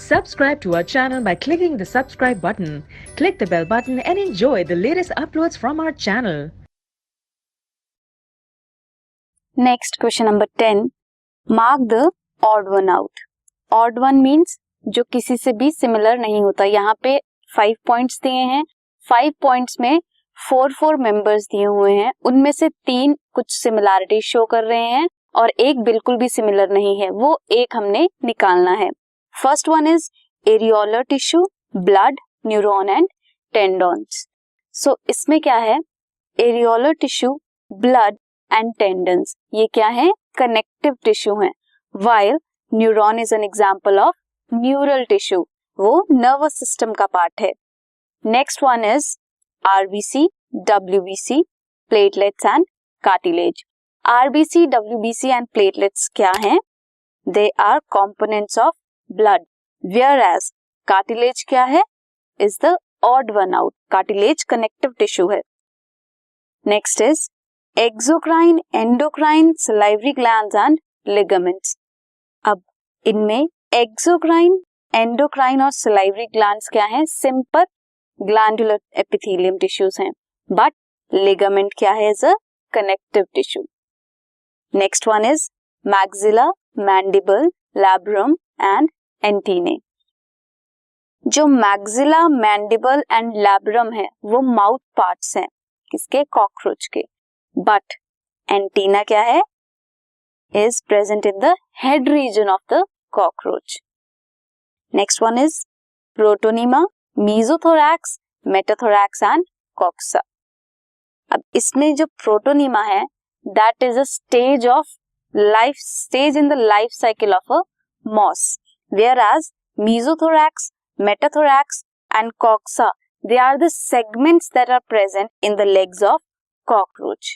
Subscribe to our channel by clicking the subscribe button. Click the bell button and enjoy the latest uploads from our channel. Next question number 10, mark the odd one out. Odd one means जो किसी से भी similar नहीं होता. यहाँ पे 5 points दिए हैं. 5 पॉइंट्स में 4 मेंबर्स दिए हुए हैं. उनमें से 3 कुछ सिमिलैरिटी शो कर रहे हैं और एक बिल्कुल भी सिमिलर नहीं है. वो एक हमने निकालना है. First one is areolar tissue, blood, neuron and tendons. So इसमें क्या है, areolar tissue, blood and tendons, ये क्या है, कनेक्टिव टिश्यू है. While neuron is an example of neural tissue, वो नर्वस सिस्टम का पार्ट है. Next one is RBC, WBC, platelets and cartilage. RBC, WBC and platelets क्या हैं, they are components of blood, whereas cartilage क्या है, is the odd one out. Cartilage connective tissue है. Next is exocrine, endocrine, salivary glands and ligaments. अब इनमें exocrine, endocrine और salivary glands क्या हैं, सिंपल ग्लैंडुलर एपिथेलियम टिश्यूज हैं. But ligament क्या है, is a connective tissue. Next one is maxilla, mandible, labrum and antennae. जो मैक्सिला, मैंडिबल एंड लैब्रम है वो माउथ पार्ट्स हैं किसके, कॉकरोच के. बट एंटीना क्या है, is present in the head region of the cockroach. Next one is protonema, mesothorax, metathorax and coxa. अब इसमें जो प्रोटोनीमा है that is a stage of life, stage in the life cycle of a moss, whereas mesothorax, metathorax and coxa, they are the segments that are present in the legs of cockroach.